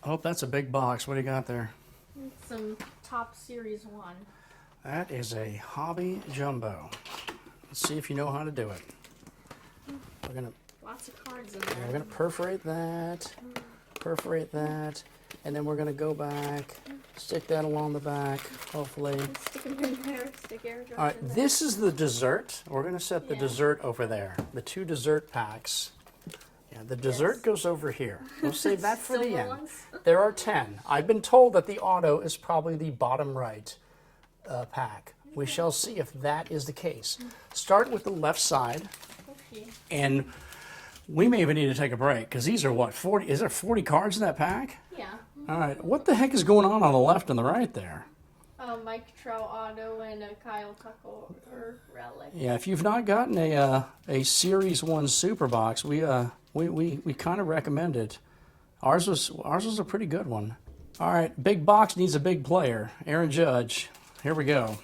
Oh, that's a big box. What do you got there? Some top series 1. That is a hobby jumbo. Let's see if you know how to do it. We're gonna Lots of cards in we're there. gonna perforate that, and then we're gonna go back, stick that along the back, hopefully. Stick them in there. Stick airdrops All right, in there. this is the dessert. We're gonna set the Yeah. dessert over there. The 2 dessert packs. Yeah, the dessert goes over here. We'll save that for the Silver end. ones? There are 10. I've been told that the auto is probably the bottom right pack. We shall see if that is the case. Start with the left side, Okay. and we may even need to take a break because these are what, 40? Is there 40 cards in that pack? Yeah. All right, what the heck is going on the left and the right there? Mike Trout auto and a Kyle Tucker or Relic. Yeah, if you've not gotten a Series 1 Super Box, we kind of recommend it. Ours was a pretty good one. All right, big box needs a big player. Aaron Judge, here we go.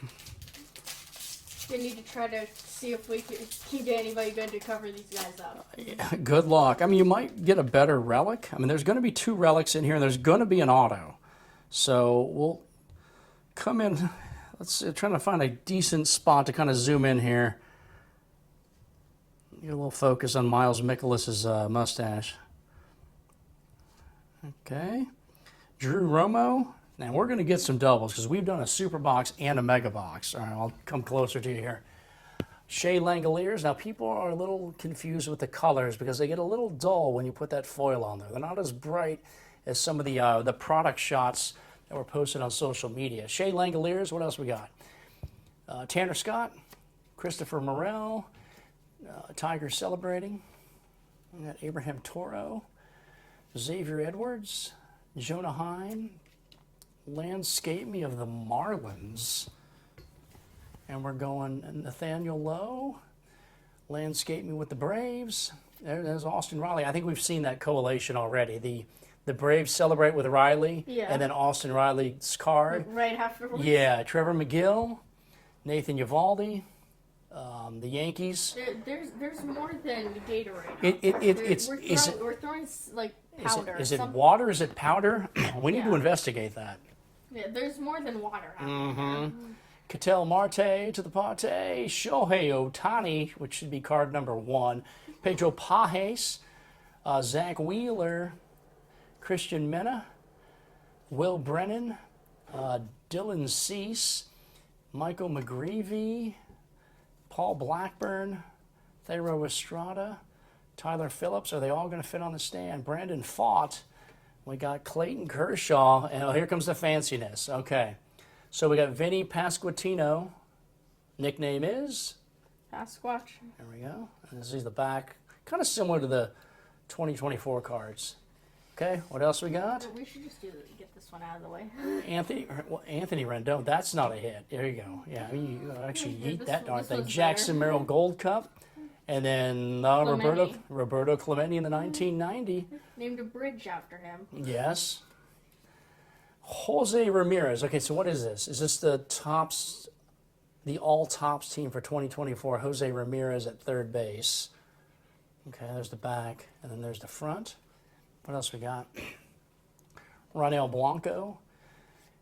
We need to try to see if we can get anybody good to cover these guys up. Yeah, good luck. I mean, you might get a better relic. I mean, there's going to be 2 relics in here, and there's going to be an auto. So we'll come in. Let's try to find a decent spot to kind of zoom in here. Get a little focus on Miles Mikolas's mustache. Okay. Drew Romo. Now we're going to get some doubles because we've done a super box and a mega box. All right, I'll come closer to you here. Shea Langoliers. Now people are a little confused with the colors because they get a little dull when you put that foil on there. They're not as bright as some of the product shots that were posted on social media. Shea Langoliers. What else we got? Tanner Scott, Christopher Morel, Tiger Celebrating. We got Abraham Toro, Xavier Edwards, Jonah Hine, Landscape Me of the Marlins. And we're going Nathaniel Lowe, Landscape Me with the Braves. There's Austin Riley. I think we've seen that collation already. The Braves celebrate with Riley, Yeah. and then Austin Riley's card. Right afterwards. Yeah, Trevor McGill, Nathan Eovaldi, the Yankees. There's more than Gatorade. We're throwing like powder. Is it water? Is it powder? We need to Yeah. investigate that. Yeah, there's more than water. Happening there. Cattell Marte to the party. Shohei Ohtani, which should be card number 1. Pedro Pajes, Zach Wheeler, Christian Mena, Will Brennan, Dylan Cease, Michael McGreevy, Paul Blackburn, Thero Estrada, Tyler Phillips. Are they all going to fit on the stand? Brandon Fott. We got Clayton Kershaw. And here comes the fanciness. Okay. So we got Vinny Pasquantino. Nickname is? Sasquatch. There we go. And this is the back. Kind of similar to the 2024 cards. Okay, what else we got? We should just get this one out of the way. Anthony Rendon. That's not a hit. There you go. Yeah, I mean, you actually Yeah, eat that darn this thing. one's Jackson better. Merrill Gold Cup. And then Roberto Clemente in the 1990. Named a bridge after him. Yes. Jose Ramirez. Okay, so what is this? Is this the tops, the all tops team for 2024? Jose Ramirez at third base. Okay, there's the back, and then there's the front. What else we got? Ronel Blanco,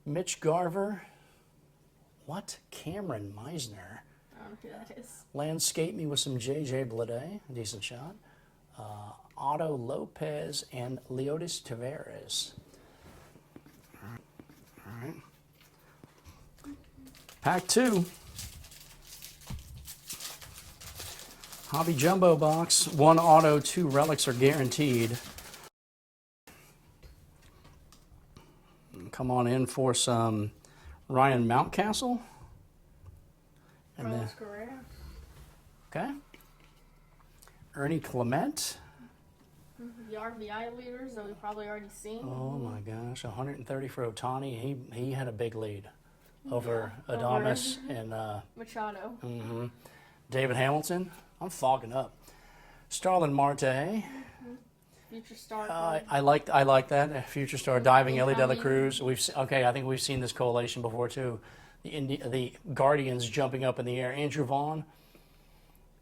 Mitch Garver. What? Cameron Meisner. I don't know who that is. Landscape Me with some J.J. Bleday. Decent shot. Otto Lopez and Leotis Taveras. All right. Pack 2. Hobby Jumbo Box. 1 auto, 2 relics are guaranteed. Come on in for some Ryan Mountcastle. And then, Carlos Correa. okay. Ernie Clement. The RBI leaders that we've probably already seen. Oh my gosh, 130 for Ohtani. He had a big lead over Adames and Machado. David Hamilton. I'm fogging up. Starlin Marte. Future star. I like that future star diving Ellie De La Incoming. Cruz. I think we've seen this collation before too. The Guardians jumping up in the air. Andrew Vaughn,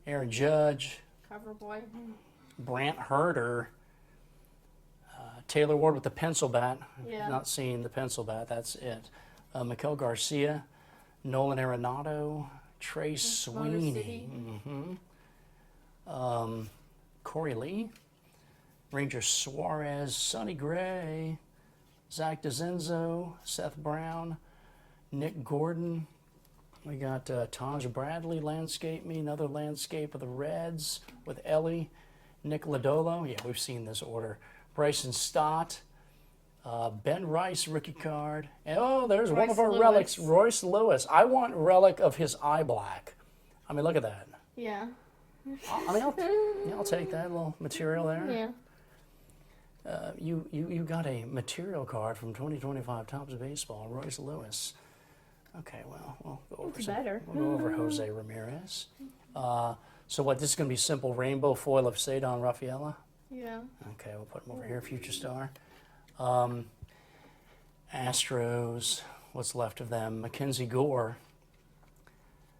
Aaron Judge, Cover boy. Brant Herter, Taylor Ward with the pencil bat. Yeah. Not seeing the pencil bat. That's it. Miguel Garcia, Nolan Arenado, Trey Motor Sweeney. City. Corey Lee, Ranger Suarez, Sonny Gray, Zach DeZenzo, Seth Brown, Nick Gordon. We got Taj Bradley, Landscape Me, another landscape of the Reds with Ellie, Nick Lodolo. Yeah, we've seen this order. Bryson Stott, Ben Rice, rookie card. And, oh, there's one of our Lewis. relics, Royce Lewis. I want relic of his eye black. I mean, look at that. Yeah. I mean, I'll take that little material there. Yeah. You got a material card from 2025 Topps Baseball, Royce Lewis. Okay, well, we'll go over It's better. We'll go over Jose Ramirez. So what? This is going to be simple rainbow foil of Cedon Rafaela. Yeah. Okay, we'll put him over here. Future star. Astros. What's left of them? Mackenzie Gore.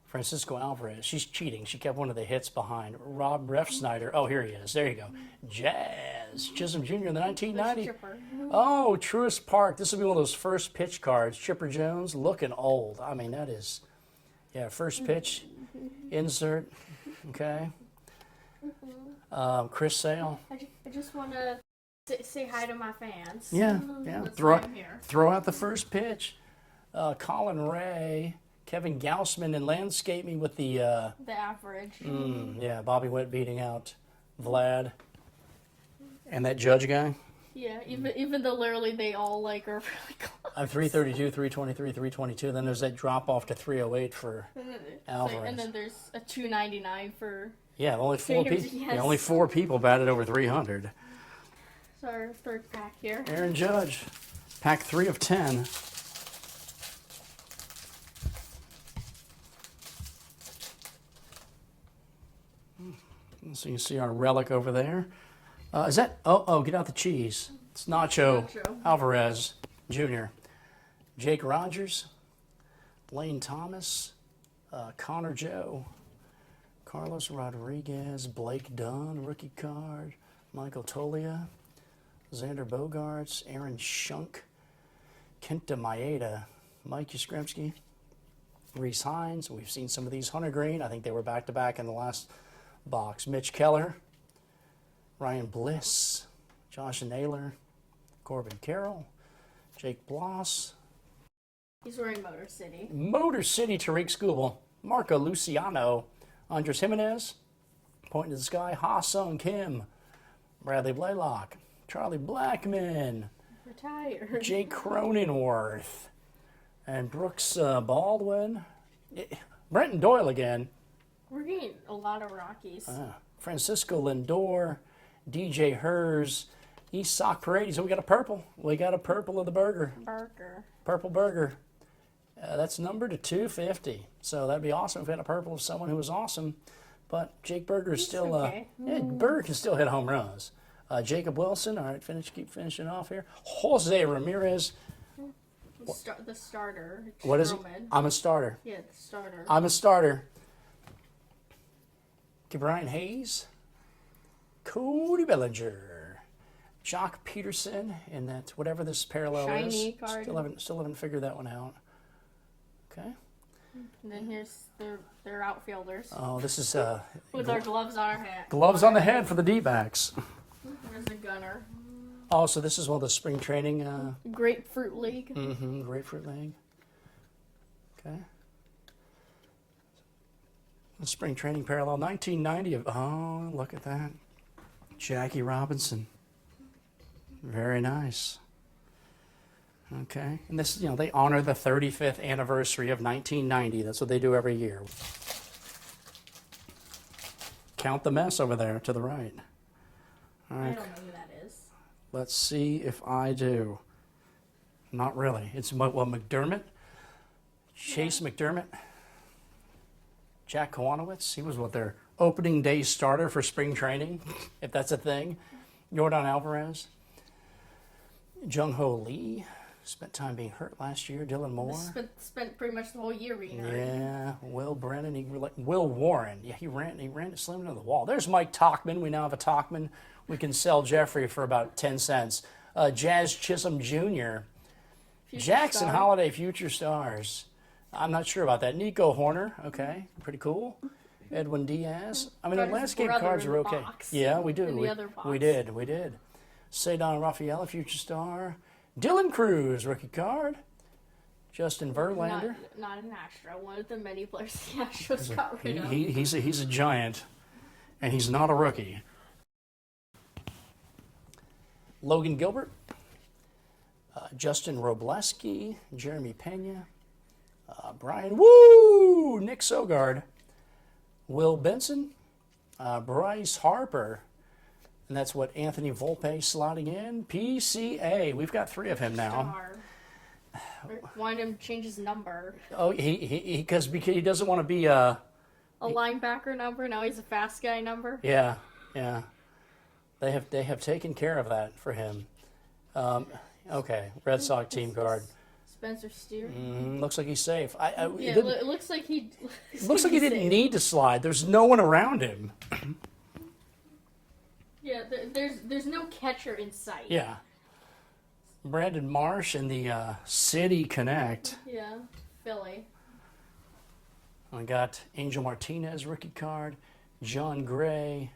Francisco Alvarez. She's cheating. She kept one of the hits behind. Rob Refsnyder. Oh, here he is. There you go. Jazz. Chisholm Jr. in the 1990. Chipper. Oh, Truist Park. This will be one of those first pitch cards. Chipper Jones looking old. I mean, that is, yeah, first pitch. Insert. Okay. Chris Sale. I just want to say hi to my fans. Yeah. That's why I'm here. Throw out the first pitch. Colin Ray. Kevin Gaussman in Landscape Me with the... The average. yeah, Bobby Witt beating out Vlad. And that Judge guy. Yeah, even though literally they all like are really close. I'm 332, 323, 322. Then there's that drop off to 308 for Alvarez. And then there's a 299 for. Yeah, only four James, people. yes. Yeah, only 4 people batted over 300. So our third pack here. Aaron Judge, pack 3 of 10. So you see our relic over there. Is that? Oh, get out the cheese. It's Nacho. Alvarez Jr. Jake Rogers, Lane Thomas, Connor Joe, Carlos Rodriguez, Blake Dunn, rookie card, Michael Tolia, Xander Bogaerts, Aaron Shunk, Kenta Maeda, Mike Yastrzemski, Reese Hines. We've seen some of these. Hunter Green. I think they were back-to-back in the last box. Mitch Keller, Ryan Bliss, Josh Naylor, Corbin Carroll, Jake Bloss. He's wearing Motor City. Motor City, Tariq Skubal, Marco Luciano, Andres Jimenez, Point to the Sky, Ha Sung Kim, Bradley Blaylock, Charlie Blackman, Retired. Jake Cronenworth, and Brooks Baldwin. Brenton Doyle again. We're getting a lot of Rockies. Francisco Lindor, DJ Hers, Isak Paredes. So we got a purple. We got a purple of the burger. Purple burger. That's numbered to 250. So that'd be awesome if we had a purple of someone who was awesome. But Jake Berger is still, okay. Berger can still hit home runs. Jacob Wilson, all right, keep finishing off here. Jose Ramirez. The starter. What is it? Stroman. I'm a starter. Yeah, the starter. I'm a starter. Okay, Brian Hayes. Cody Bellinger. Jock Peterson, and that whatever this parallel Shiny is. card. Still haven't figured that one out. Okay. And then here's their outfielders. Oh, this is With our gloves on our head. gloves on the head for the D-backs. There's a gunner. Oh, so this is one of the spring training Grapefruit League. Grapefruit League. Okay. The spring training parallel 1990 of oh, look at that. Jackie Robinson. Very nice. Okay. And this, they honor the 35th anniversary of 1990. That's what they do every year. Count the mess over there to the right. All I right. don't know who that is. Let's see if I do. Not really. It's McDermott. Chase McDermott. Jack Kowanowitz. He was their opening day starter for spring training, if that's a thing. Yordan Alvarez. Jung Ho Lee. Spent time being hurt last year. Dylan Moore. Spent pretty much the whole year being hurt. Yeah. Will Brennan. Will Warren. Yeah, he ran it slammed into the wall. There's Mike Talkman. We now have a Talkman. We can sell Jeffrey for about 10 cents. Jazz Chisholm Jr., Future Jackson star. Holiday Future Stars. I'm not sure about that. Nico Horner, okay, pretty cool. Edwin Diaz. I mean, the Got his landscape brother cards in are the okay. box. Yeah, we do. In the we, other box. we did. Cedon Rafaela, Future Star. Dylan Cruz, rookie card. Justin Verlander. Not an Astro. One of the many players the Astros got rid of. He's a giant, and he's not a rookie. Logan Gilbert, Justin Robleski, Jeremy Pena, Brian Nick Sogard, Will Benson, Bryce Harper, and that's what Anthony Volpe slotting in. PCA, we've got 3 of him now. Star. Wanted him to change his number. Oh, because he doesn't want to be A linebacker number. Now he's a fast guy number. Yeah. They have taken care of that for him. Okay, Red Sox team card. Spencer Steer. Looks like he's safe. It looks like he. Looks like he didn't need to slide. There's no one around him. Yeah, there's no catcher in sight. Yeah. Brandon Marsh and the City Connect. Yeah, Philly. I got Angel Martinez rookie card, John Gray,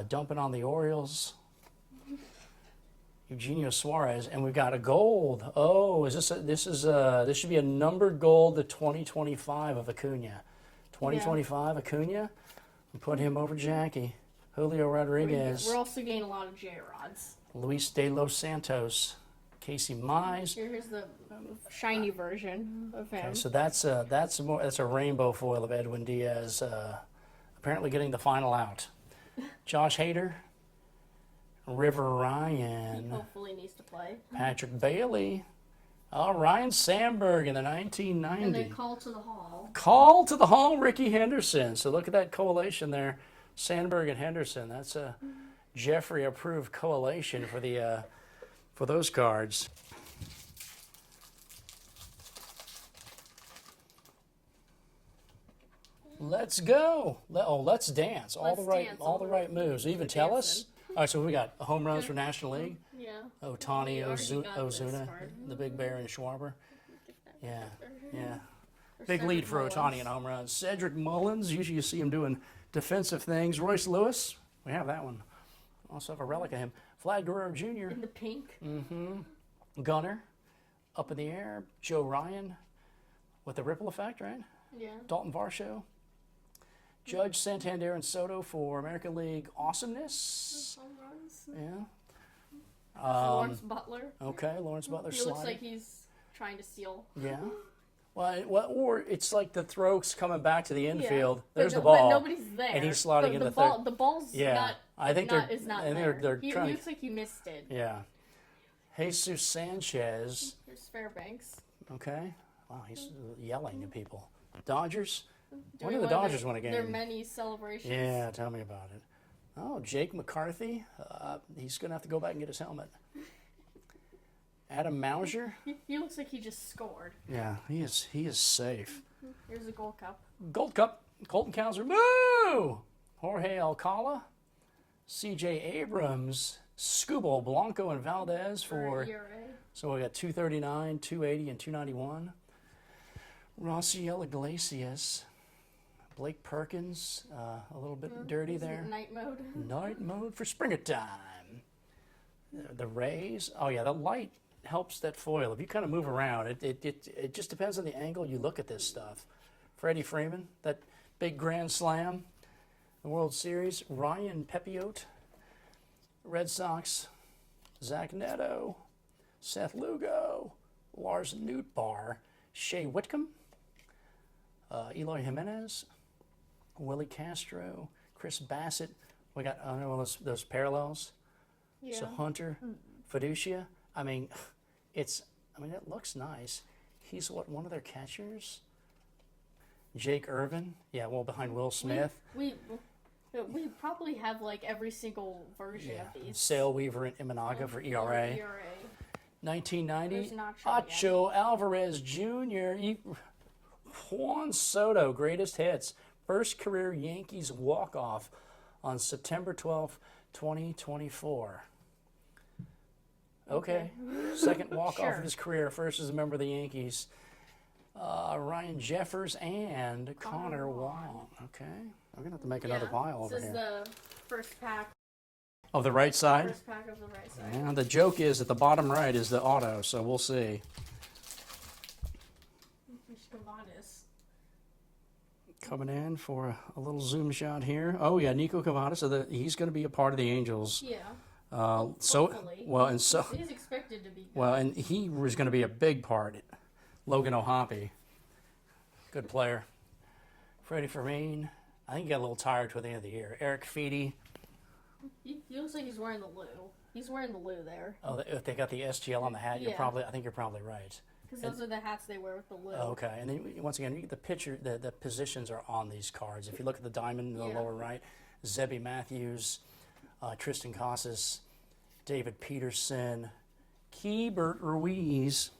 dumping on the Orioles, Eugenio Suarez, and we've got a gold. Oh, this should be a numbered gold to 2025 of Acuna. 2025 Acuna. We put him over Jackie. Julio Rodriguez. We're also getting a lot of J-Rods. Luis De Los Santos. Casey Mize. Here's the shiny version of him. Okay, so that's a rainbow foil of Edwin Diaz, apparently getting the final out. Josh Hader, River He Ryan, hopefully needs to play. Patrick Bailey, Ryan Sandberg in the And 1990. then Call to the Hall. Call to the Hall, Ricky Henderson. So look at that collation there, Sandberg and Henderson. That's a Jeffrey approved collation for the for those cards. Let's go. Let's dance. All the right moves. Even tell us. All right, so we got home runs for National League. Yeah. Otani, We already got this Ozuna, card. the Big Bear, and Schwarber. Yeah. Or Big lead Cedric for Otani Mullins. in home runs. Cedric Mullins, usually you see him doing defensive things. Royce Lewis, we have that one. Also have a relic of him. Vlad Guerrero Jr., In the pink. Gunner, up in the air. Joe Ryan with the ripple effect, right? Yeah. Dalton Varsho. Judge, Santander, and Soto for American League awesomeness. Home runs. Yeah. Lawrence Butler. Okay, Lawrence Butler He looks sliding. like he's trying to steal. Yeah. Well, or it's like the throws coming back to the infield. Yeah. There's But the ball. But nobody's there. and he's sliding the, in the ball. third. The ball's Yeah. not. I think not, they're- is not I think there. they're he trying to- looks like he missed it. Yeah. Jesus Sanchez. Here's Fairbanks. Okay. Wow, he's yelling at people. Dodgers. When Doing do the one of Dodgers win a Their game? many celebrations. Yeah, tell me about it. Oh, Jake McCarthy. He's going to have to go back and get his helmet. Adam Mauser. He looks like he just scored. Yeah, he is safe. Here's a Gold Cup. Gold Cup. Colton Cowser. Moo! Jorge Alcala. C.J. Abrams. Scubo, Blanco, and Valdez for... ERA. So we got 239, 280, and 291. Raciel Iglesias. Blake Perkins, a little bit dirty there. Night mode. Night mode for springtime. The Rays. Oh yeah, the light helps that foil. If you kind of move around, it just depends on the angle you look at this stuff. Freddie Freeman, that big grand slam, the World Series. Ryan Pepiot, Red Sox. Zach Neto, Seth Lugo, Lars Nootbaar, Shea Whitcomb, Eloy Jimenez, Willie Castro, Chris Bassett. We got those parallels. Yeah. So Hunter, Fiducia. I mean, it looks nice. He's one of their catchers. Jake Irvin. Yeah, well behind Will Smith. We probably have like every single version of these. Sale Weaver and Imanaga for ERA. 1990. There's not showing yet. Acho Alvarez Jr. Juan Soto, greatest hits. First career Yankees walk-off on September 12th, 2024. Okay. Second walk-off Sure. of his career. First as a member of the Yankees. Ryan Jeffers and Connor Wong. Okay. We're going to have to make another pile over This is here. the first pack. Of the right side? First pack of the right side. Yeah, the joke is at the bottom right is the auto, so we'll see. Cavadas. Coming in for a little zoom shot here. Oh yeah, Nico Cavadas. So he's going to be a part of the Angels. Yeah. Hopefully. He's expected to be. Good. Well, and he was going to be a big part. Logan O'Hoppe, good player. Freddie Fermin. I think he got a little tired toward the end of the year. Eric Feedy. He looks like he's wearing the Lou. He's wearing the Lou there. Oh, if they got the SGL on the hat, Yeah. I think you're probably right. Because those are the hats they wear with the Lou. Oh, okay, and then once again, you get the picture. The positions are on these cards. If you look at the diamond in the lower right, Zebby Matthews, Tristan Casas, David Peterson, Keibert Ruiz.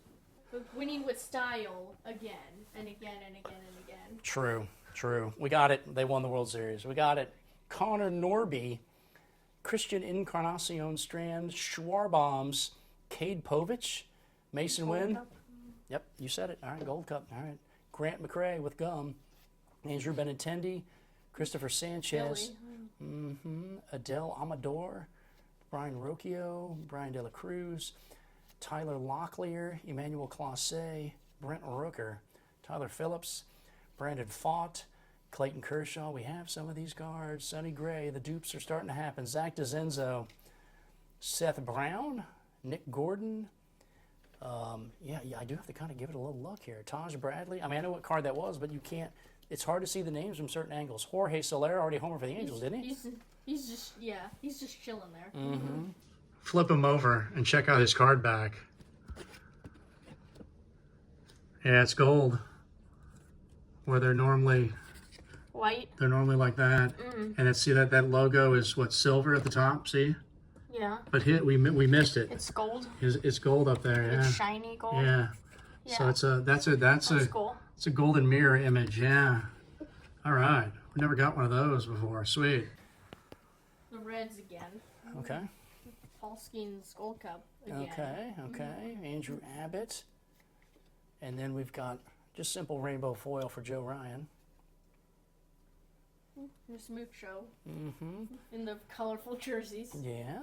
But winning with style again and again and again and again. True. We got it. They won the World Series. We got it. Connor Norby, Christian Encarnacion Strand, Schwarbombs, Cade Povich, Mason Wynn. Yep, you said it. All right, Gold Cup. All right. Grant McRae with gum. Andrew Benintendi, Christopher Sanchez, Adele Amador, Brian Rocchio, Brian De La Cruz, Tyler Locklear, Emmanuel Classe, Brent Rooker, Tyler Phillips, Brandon Fott, Clayton Kershaw. We have some of these cards. Sonny Gray. The dupes are starting to happen. Zach DeZenzo, Seth Brown, Nick Gordon. Yeah, I do have to kind of give it a little look here. Taj Bradley. I mean, I know what card that was, but you can't. It's hard to see the names from certain angles. Jorge Soler already homer for the Angels, didn't he? He's just chilling there. Mm-hmm. Flip him over and check out his card back. Yeah, it's gold. Where they're normally White. They're normally like that. And it's, see that logo is what, silver at the top. See? Yeah. But we missed it. It's gold. It's gold up there. Yeah. It's shiny gold. Yeah. So that's cool. It's a golden mirror image. Yeah. All right. We never got one of those before. Sweet. The Reds again. Okay. Paul Skeens Gold Cup again. Okay. Andrew Abbott. And then we've got just simple rainbow foil for Joe Ryan. There's Mook Show. In the colorful jerseys. Yeah.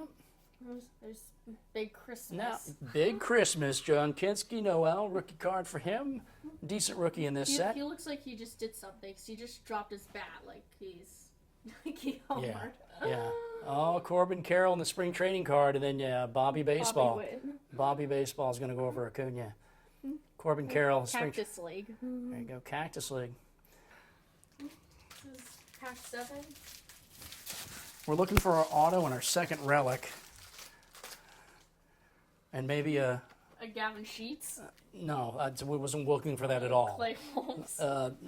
There's Big Christmas. Now, Big Christmas, John Kinski, Noel, rookie card for him. Decent rookie in this set. He looks like he just did something. He just dropped his bat like he homered. Yeah. Oh, Corbin Carroll in the spring training card, and then Bobby Baseball. Bobby Baseball is going to go over Acuna. Corbin Carroll, Cactus League. There you go, Cactus League. This is pack 7. We're looking for our auto and our second relic. And maybe a Gavin Sheets. no, I wasn't looking for that at all. Clay Holmes.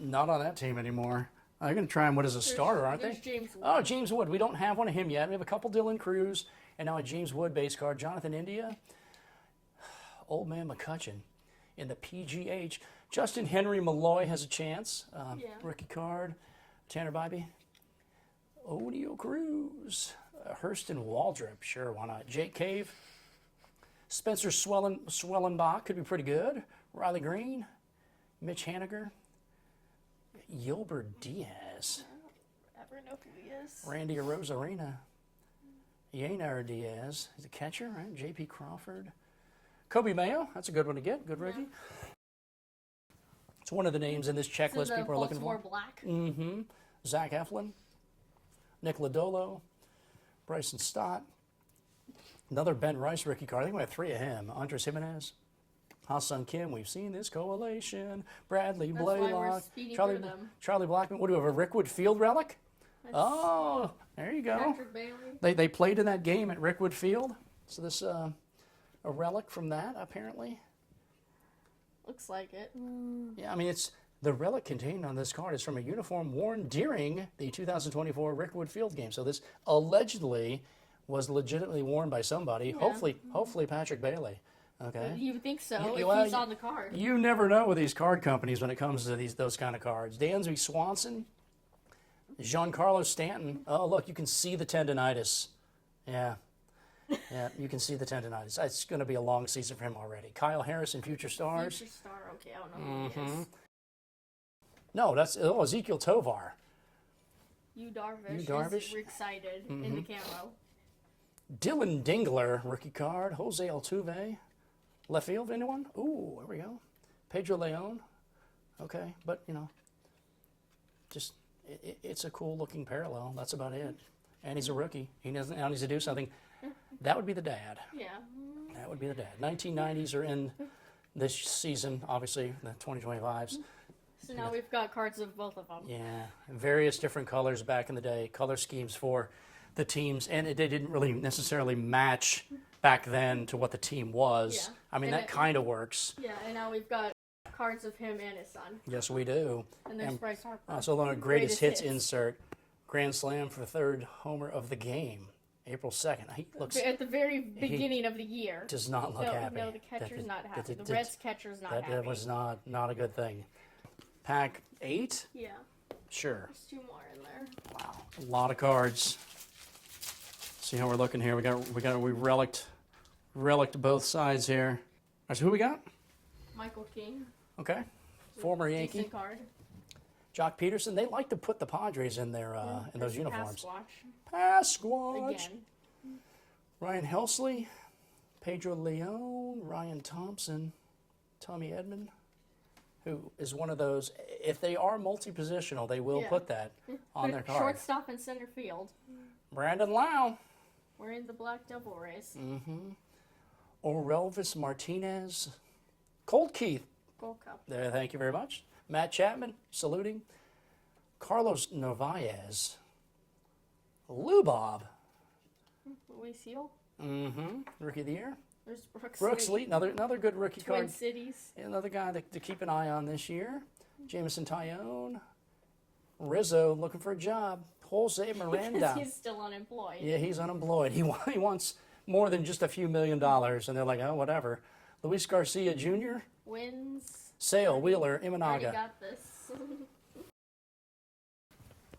Not on that team anymore. I'm going to try him as a starter, aren't they? James Wood. Oh, James Wood. We don't have one of him yet. We have a couple Dylan Cruz and now a James Wood base card. Jonathan India. Old man McCutcheon in the PGH. Justin Henry Malloy has a chance. Rookie card. Tanner Bybee. Odio Cruz. Hurston Waldrop. Sure, why not? Jake Cave. Spencer Swellenbach could be pretty good. Riley Green. Mitch Haniger. Yilbert Diaz. Ever know who he is? Randy Arozarena. Yenar Diaz. He's a catcher, right? J.P. Crawford. Kobe Mayo. That's a good one to get. Good rookie. It's one of the names in this checklist people are looking for. Black. Zach Eflin. Nick Lodolo. Bryson Stott. Another Ben Rice rookie card. I think we have 3 of him. Andres Jimenez. Ha-Sung Kim. We've seen this collation. Bradley That's why we're Blaylock. speeding through them. Charlie Blackman. What do we have? A Rickwood Field relic? Oh, there you go. Patrick Bailey. They played in that game at Rickwood Field. So this a relic from that apparently. Looks like it. Yeah, I mean it's the relic contained on this card is from a uniform worn during the 2024 Rickwood Field game. So this allegedly was legitimately worn by somebody. Yeah. Hopefully Patrick Bailey. Okay. You would think so well, if he's on the card. You never know with these card companies when it comes to those kind of cards. Dansby Swanson, Giancarlo Stanton. Oh, look, you can see the tendonitis. Yeah. Yeah, you can see the tendonitis. It's going to be a long season for him already. Kyle Harrison, Future Stars. Future Star. Okay, I don't know who he is. No, that's Ezekiel Tovar. You Darvish. Yu Darvish? Is excited in the camo. Dylan Dingler, rookie card. Jose Altuve. Left field, anyone? Ooh, there we go. Pedro Leon. Okay, but, just it's a cool looking parallel. That's about it. And he's a rookie. He now needs to do something. That would be the dad. Yeah. That would be the dad. 1990s are in this season, obviously, the 2025s. So now we've got cards of both of them. Yeah, various different colors back in the day, color schemes for the teams, and they didn't really necessarily match back then to what the team was. Yeah. I mean, And that kind of works. Yeah, and now we've got cards of him and his son. Yes, we do. And there's Bryce Harper. Also on a greatest hits insert, grand slam for third homer of the game, April 2nd. He looks At the very beginning of the year. does not look happy. No, the catcher's not happy. that- The Reds catcher's not happy. That was not a good thing. Pack 8? Yeah, Sure. there's 2 more in there. Wow, a lot of cards. See how we're looking here. We relicked both sides here. All right, so who we got? Michael King. Okay, former Yankee. Decent card. Jock Peterson. They like to put the Padres in their in those There's uniforms. Pasquatch. Pasquatch. Again. Ryan Helsley, Pedro Leon, Ryan Thompson, Tommy Edman, who is one of those. If they are multi-positional, they will Yeah. put that on their card. Shortstop and center field. Brandon Lau. We're in the Black Devil race. Orelvis Martinez, Colt Keith. Gold Cup. There, thank you very much. Matt Chapman, saluting. Carlos Narvaez. Lou Bob, Louis Seal. Rookie of the Year. There's Brooks Lee, another good rookie Twin card. Cities. Another guy to keep an eye on this year. Jameson Tyone. Rizzo looking for a job. Jose Miranda. He's still unemployed. Yeah, he's unemployed. He wants more than just a few $1 million, and they're like, oh, whatever. Luis Garcia Jr., Wins. Sale, Wheeler, Already Imanaga. got this.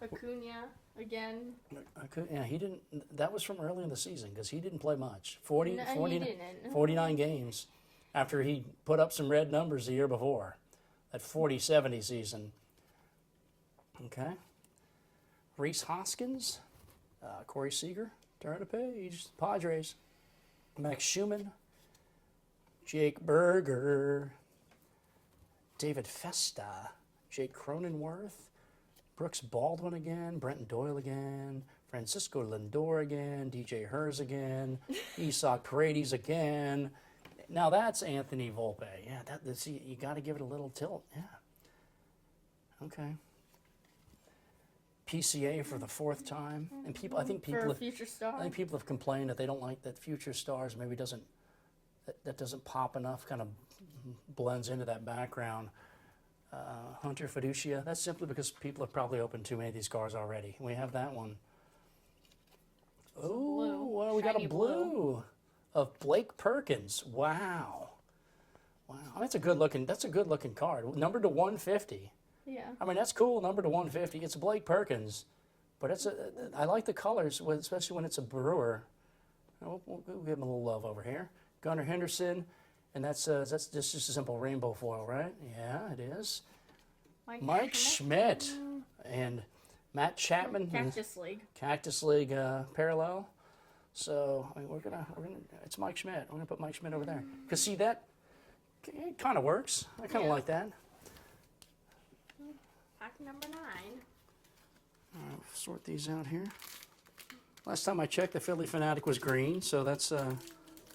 Acuna again. Yeah, he didn't. That was from early in the season because he didn't play much. 40, No, he 40 didn't. 49 games after he put up some red numbers the year before. That 40-70 season. Okay. Reese Hoskins, Corey Seager, turn the page, Padres. Max Schumann, Jake Berger, David Festa, Jake Cronenworth, Brooks Baldwin again, Brenton Doyle again, Francisco Lindor again, DJ Hers again, Isak Paredes again. Now that's Anthony Volpe. Yeah, see, you got to give it a little tilt. Yeah. Okay. PCA for the 4th time, and I think For a future star. people have complained that they don't like that Future Stars maybe doesn't pop enough, kind of blends into that background. Hunter Fiducia. That's simply because people have probably opened too many of these cards already. We have that one. Oh, well, we got a Shiny blue of Blake Perkins. Wow. That's a good looking card. Numbered to 150. Yeah. I mean, that's cool, number to 150. It's Blake Perkins, but I like the colors, especially when it's a Brewer. We'll give him a little love over here. Gunnar Henderson, and that's just a simple rainbow foil, right? Yeah, it is. Mike Schmidt and Matt Chapman. Cactus League parallel. So I mean, we're gonna. It's Mike Schmidt. We're gonna put Mike Schmidt over there because see that it kind of works. I kind of like that. Pack number 9. Sort these out here. Last time I checked, the Philly Fanatic was green, so that's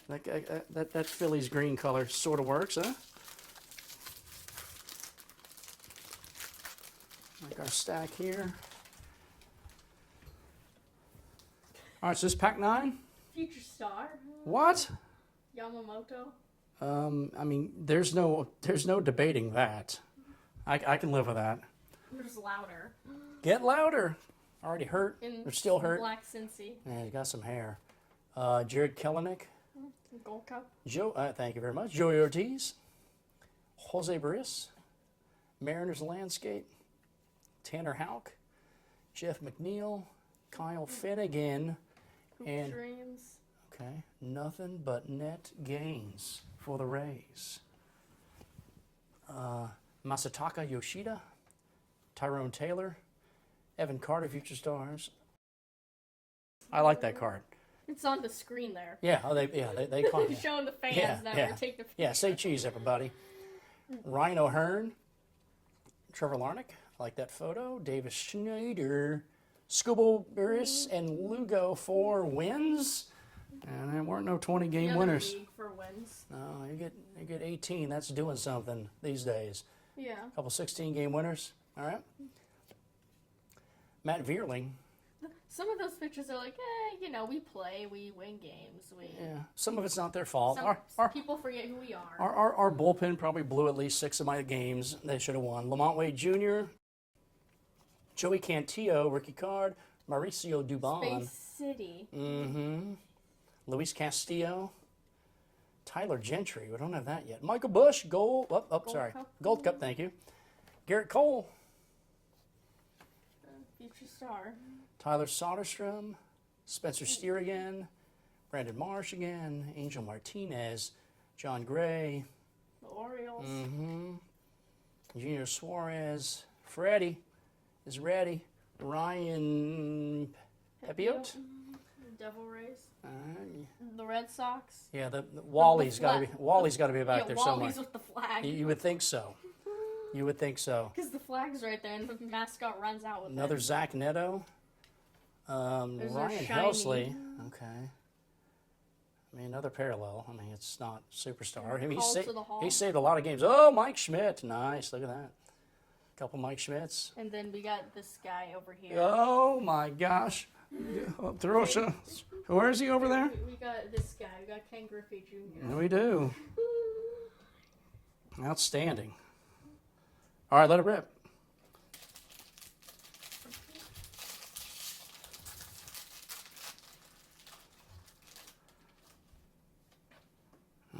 that Philly's green color sort of works, huh? Like our stack here. All right, so this is pack 9. Future star. What? Yamamoto. I mean, there's no debating that. I can live with that. There's louder. Get louder. Already hurt. They're still hurt. Black Cincy. Yeah, he's got some hair. Jared Kelenic. Gold Cup. Thank you very much. Joey Ortiz. Jose Barris. Mariners Landscape. Tanner Houck. Jeff McNeil. Kyle Finnegan. Hoop Dreams. Okay, nothing but net gains for the Rays. Masataka Yoshida, Tyrone Taylor, Evan Carter, Future Stars. I like that card. It's on the screen there. Yeah, they call it. Showing the fans Yeah, that yeah. we're taking the Yeah, say cheese, everybody. Ryan O'Hearn, Trevor Larnach, I like that photo. Davis Schneider, Scubo Burris, and Lugo for wins. And there weren't no 20-game other winners. league for wins. No, you get 18. That's doing something these days. Yeah. A couple 16-game winners. All right. Matt Vierling. Some of those pictures are like, we play, we win games. Yeah, some of it's not their fault. Some people forget who we are. Our bullpen probably blew at least 6 of my games they should have won. Lamont Wade Jr., Joey Cantillo, rookie card, Mauricio Dubon. Space City. Mm-hmm. Luis Castillo, Tyler Gentry. We don't have that yet. Michael Bush, Gold Cup. Gold Cup, thank you. Garrett Cole. Future star. Tyler Soderstrom, Spencer Steer again, Brandon Marsh again, Angel Martinez, John Gray, The Orioles. Junior Suarez, Freddie is ready, Ryan Pepiot. Devil Rays. The Red Sox. Yeah, the Wally's got to be back there somewhere. Wally's with the flag. You would think so. You would think so. Because the flag's right there, and the mascot runs out with Another it. Zach Neto. Ryan Helsley. Okay. I mean, another parallel. I mean, it's not superstar. I mean, he saved a lot of games. Oh, Mike Schmidt. Nice. Look at that. A couple Mike Schmidts. And then we got this guy over here. Oh, my gosh. Where is he over there? We got this guy. We got Ken Griffey Jr. Yeah, we do. Outstanding. All right, let it rip.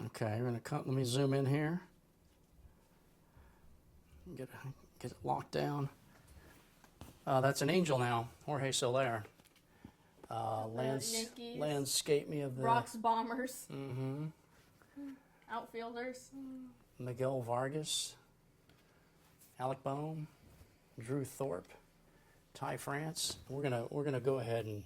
Okay, we're gonna let me zoom in here. Get it locked down. That's an angel now, Jorge Soler. Yankees. Landscape me of the Rocks Bombers. Outfielders. Miguel Vargas, Alec Bohm, Drew Thorpe, Ty France. We're gonna go ahead and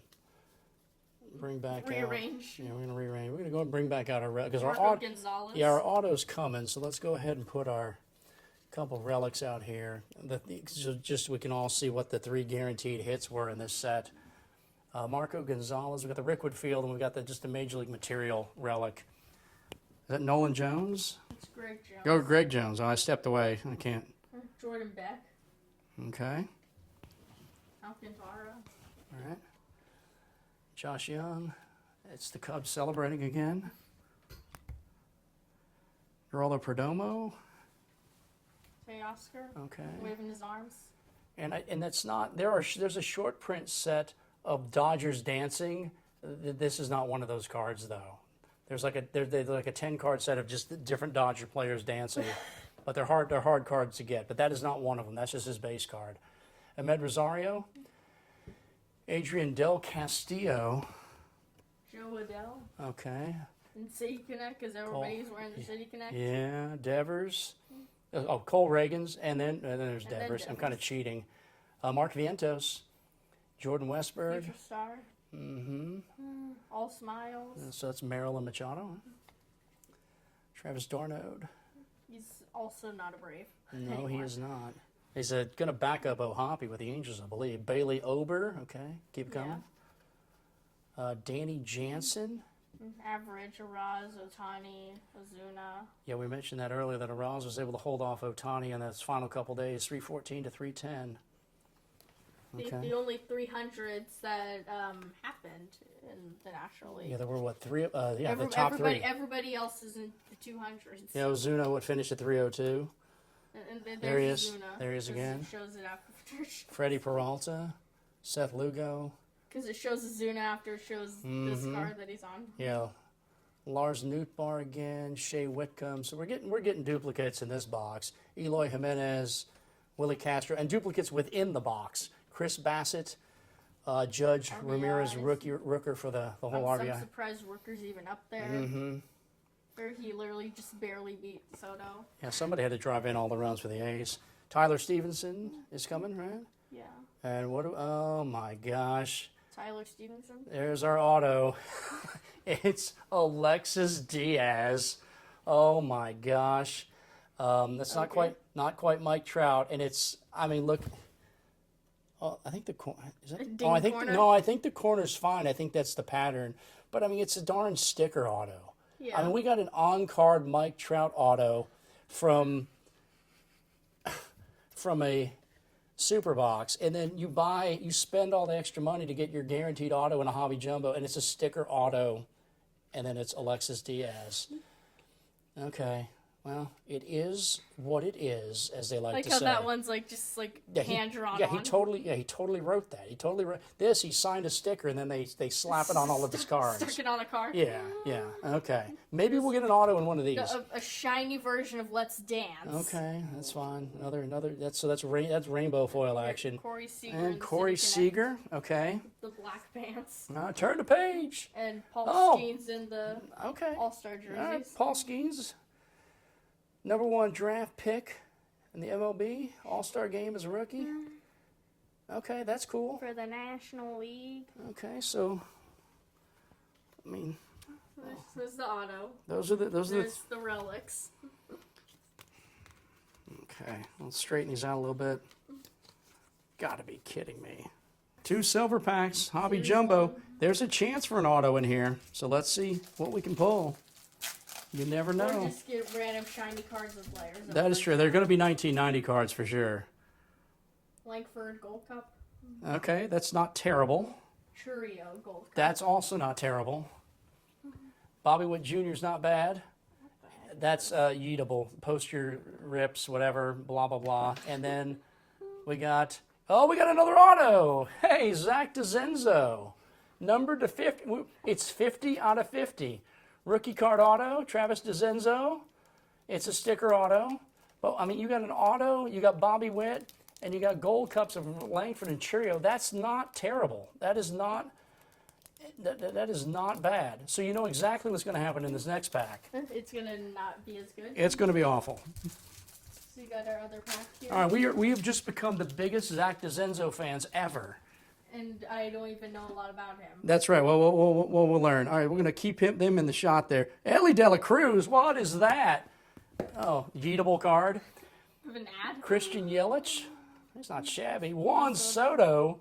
bring back Rearrange. We're gonna rearrange. We're gonna go and bring back out our because our Gonzalez. our auto's coming. So let's go ahead and put our couple relics out here. So just we can all see what the 3 guaranteed hits were in this set. Marco Gonzalez. We got the Rick Whitfield, and we got just the Major League Material relic. Is that Nolan Jones? It's Greg Jones. Go Greg Jones. Oh, I stepped away. I can't. Jordan Beck. Okay. Alcantara. All right. Josh Young. It's the Cubs celebrating again. Geraldo Perdomo. Teoscar. Okay. Waving his arms. And that's not there's a short print set of Dodgers dancing. This is not one of those cards though. There's like a 10 card set of just different Dodger players dancing, but they're hard cards to get. But that is not one of them. That's just his base card. Ahmed Rosario, Adrian Del Castillo. Joe Adell. Okay. And City Connect, because everybody's wearing the City Connect. Yeah, Devers. Oh, Cole Reagans, and then there's Devers. I'm kind of cheating. Mark Vientos, Jordan Westberg. Future star. All smiles. So that's Marilyn Machado. Travis Darnode. He's also not a Brave. No, anymore. he is not. He's going to back up O'Hoppe with the Angels, I believe. Bailey Ober. Okay, keep coming. Danny Jansen. Average, Araz, Otani, Ozuna. Yeah, we mentioned that earlier, that Araz was able to hold off Otani in those final couple days, 314 to 310. Okay. The only 300s that happened in the National League. Yeah, there were what, three? The top three. Everybody else is in the 200s. Yeah, Ozuna finished at 302. And then There he is. Ozuna, There he is again. It shows it after. Freddie Peralta, Seth Lugo. Because it shows Ozuna after it shows this card that he's on. Yeah, Lars Nootbaar again, Shea Whitcomb. So we're getting duplicates in this box. Eloy Jimenez, Willie Castro, and duplicates within the box. Chris Bassett, Judge RBIs. Ramirez rooker for the whole I'm RBI. surprised Rooker's even up there. Mm-hmm. Where he literally just barely beat Soto. Yeah, somebody had to drive in all the runs for the A's. Tyler Stevenson is coming, right? Yeah. And oh my gosh. Tyler Stevenson. There's our auto. It's Alexis Diaz. Oh my gosh. That's not quite Mike Trout, and it's. I mean, look. Oh, I think the corner is it. Ding Oh, I think corner? no. I think the corner's fine. I think that's the pattern. But I mean, it's a darn sticker auto. Yeah. I mean, we got an on-card Mike Trout auto from a super box, and then you spend all the extra money to get your guaranteed auto in a hobby jumbo, and it's a sticker auto, and then it's Alexis Diaz. Okay, well, it is what it is, as they like to how say. that one's like just like hand drawn. He totally wrote that. He totally wrote this. He signed a sticker, and then they slap it on all of his cards. Stuck it on a card. Yeah. Okay, maybe we'll get an auto in one of these. A shiny version of Let's Dance. Okay, that's fine. Another. That's rainbow foil action. Corey Seager. And Corey Seager. Okay. The black pants. Turn the page. And Paul Skeens in the All-Star jerseys. All right, Paul Skeens, #1 draft pick in the MLB All-Star game as a rookie. Okay, that's cool. For the National League. Okay, so I mean, This is the auto. those are There's the relics. Okay, let's straighten these out a little bit. Gotta be kidding me. 2 silver packs, hobby jumbo. There's a chance for an auto in here, so let's see what we can pull. You never Or know. just get random shiny cards of players. That is true. They're going to be 1990 cards for sure. Langford Gold Cup. Okay, that's not terrible. Churio Gold Cup. That's also not terrible. Bobby Witt Jr. is not bad. That's yeetable. Post your rips, whatever, blah, blah, blah. And then we got another auto. Hey, Zach DeZenzo. Numbered to 50. It's 50 out of 50. Rookie card auto, Travis DeZenzo. It's a sticker auto. But, I mean, you got an auto, you got Bobby Witt, and you got gold cups of Langford and Churio. That's not terrible. That is not bad. So you know exactly what's going to happen in this next pack. It's going to not be as good. It's going to be awful. So you got our other pack here. All right, we have just become the biggest Zach DeZenzo fans ever. And I don't even know a lot about him. That's right. Well, we'll learn. All right, we're going to keep them in the shot there. Ellie De La Cruz, what is that? Oh, yeetable card. Of an ad? Christian Yelich. He's not shabby. Juan Soto.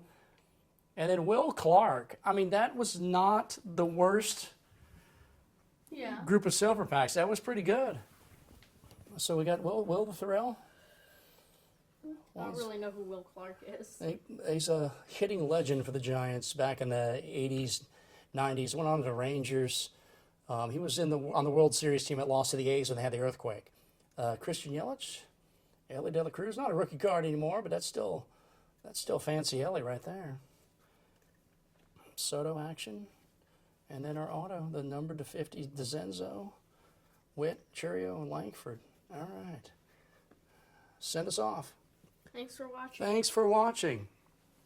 And then Will Clark. I mean, that was not the worst group of silver packs. That was pretty good. So we got Will the Thorell. I don't really know who Will Clark is. He's a hitting legend for the Giants back in the 80s, 90s. Went on to the Rangers. He was on the World Series team that lost to the A's when they had the earthquake. Christian Yelich, Ellie De La Cruz, not a rookie card anymore, but that's still fancy Ellie right there. Soto action, and then our auto, the number to 50, DeZenzo, Witt, Churio, and Langford. All right, send us off. Thanks for watching. Thanks for watching.